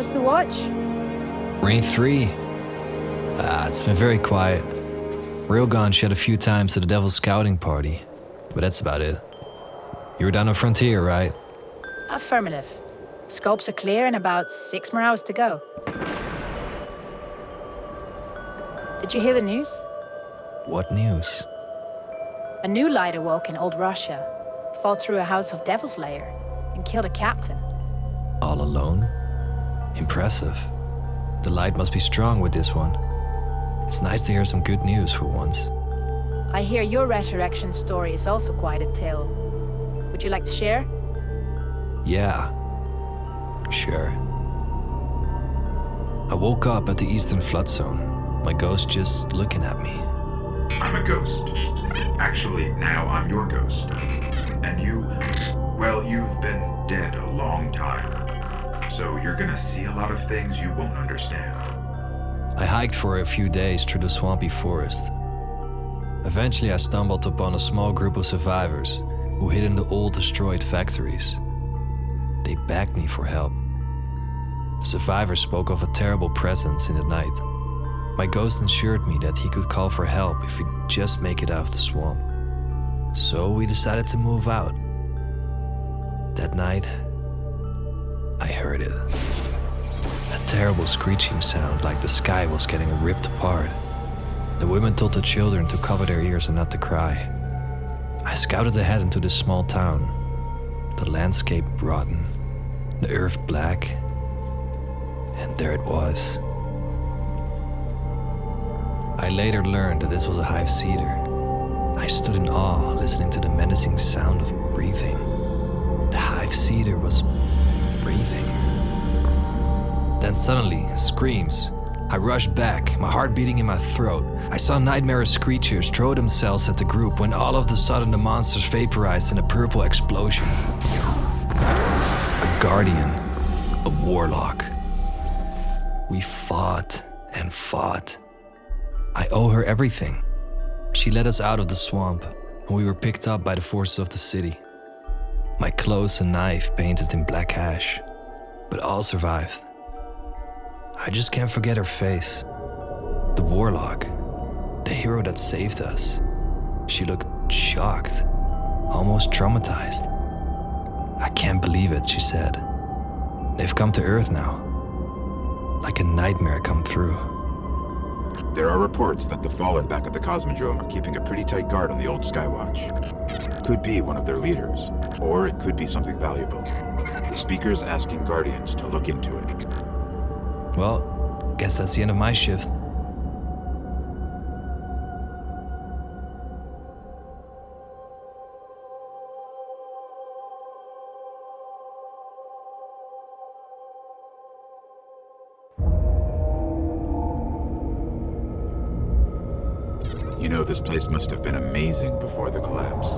How's the watch? Rain 3. It's been very quiet. Railgun shed a few times to the Devil's scouting party, but that's about it. You were down on Frontier, right? Affirmative. Scopes are clear and about 6 more hours to go. Did you hear the news? What news? A new light awoke in Old Russia, fought through a House of Devil's lair, and killed a captain. All alone? Impressive. The light must be strong with this one. It's nice to hear some good news for once. I hear your resurrection story is also quite a tale. Would you like to share? Yeah, sure. I woke up at the Eastern Flood Zone, my ghost just looking at me. I'm a ghost. Actually, now I'm your ghost. And you, well, you've been dead a long time. So you're gonna see a lot of things you won't understand. I hiked for a few days through the swampy forest. Eventually I stumbled upon a small group of survivors who hid in the old destroyed factories. They begged me for help. The survivors spoke of a terrible presence in the night. My ghost assured me that he could call for help if we'd just make it out of the swamp. So we decided to move out. That night, I heard it. A terrible screeching sound like the sky was getting ripped apart. The women told the children to cover their ears and not to cry. I scouted ahead into this small town. The landscape rotten, the earth black, and there it was. I later learned that this was a HIVE cedar. I stood in awe, listening to the menacing sound of breathing. The HIVE cedar was breathing. Then suddenly, screams. I rushed back, my heart beating in my throat. I saw nightmarish creatures throw themselves at the group when all of a sudden the monsters vaporized in a purple explosion. A guardian, a warlock. We fought and fought. I owe her everything. She led us out of the swamp, and we were picked up by the forces of the city. My clothes and knife painted in black ash, but all survived. I just can't forget her face. The warlock, the hero that saved us. She looked shocked, almost traumatized. I can't believe it, she said. They've come to Earth now. Like a nightmare come through. There are reports that the Fallen back at the Cosmodrome are keeping a pretty tight guard on the old Skywatch. Could be one of their leaders, or it could be something valuable. The speaker's asking Guardians to look into it. Well, guess that's the end of my shift. You know, this place must have been amazing before the collapse.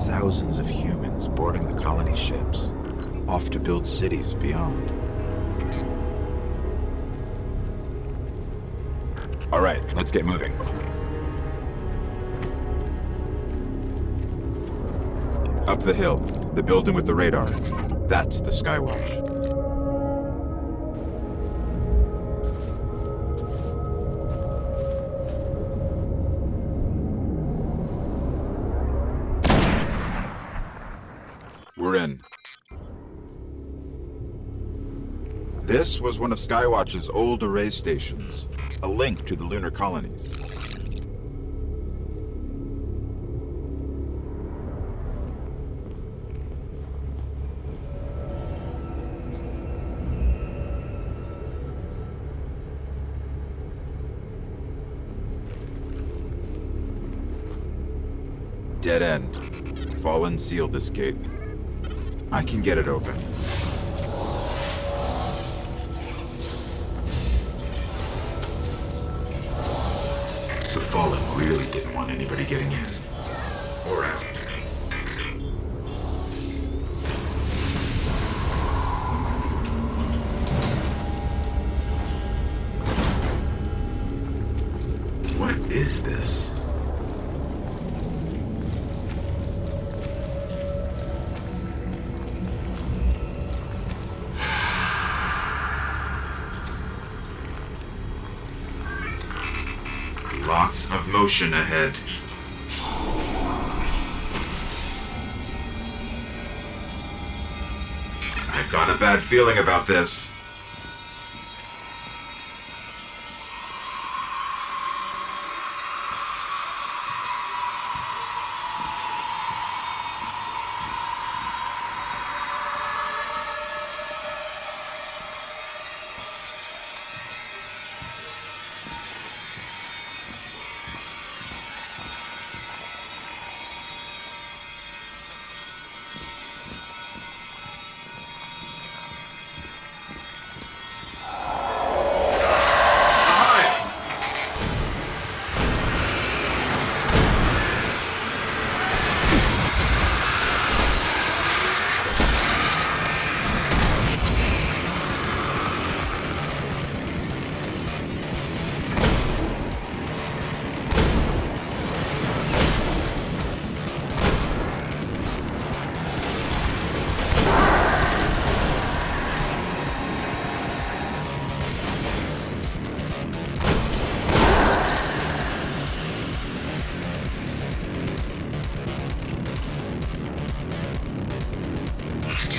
Thousands of humans boarding the colony ships, off to build cities beyond. All right, let's get moving. Up the hill, the building with the radar. That's the Skywatch. We're in. This was one of Skywatch's old array stations, a link to the lunar colonies. Dead end. Fallen sealed this gate. I can get it open. The Fallen really didn't want anybody getting in. Or out. What is this? ocean ahead. I've got a bad feeling about this.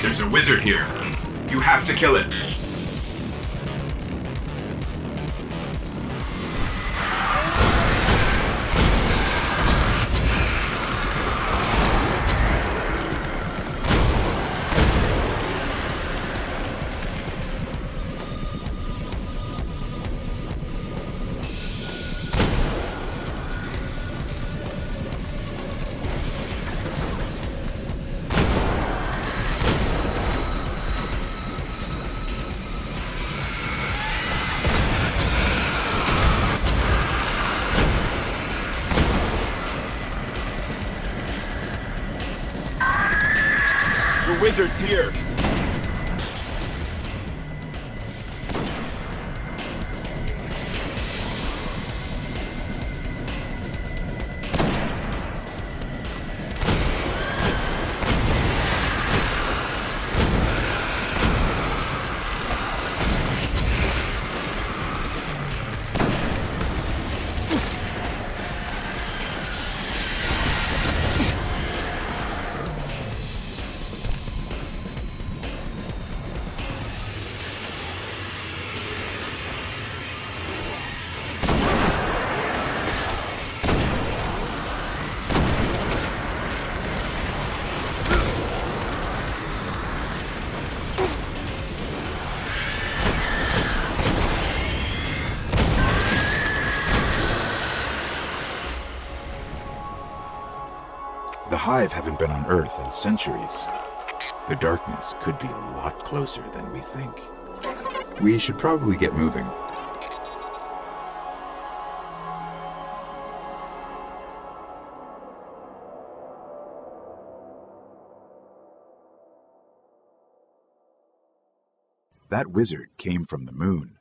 There's a wizard here. You have to kill it. The wizard's here. The HIVE haven't been on Earth in centuries. The darkness could be a lot closer than we think. We should probably get moving. That wizard came from the moon.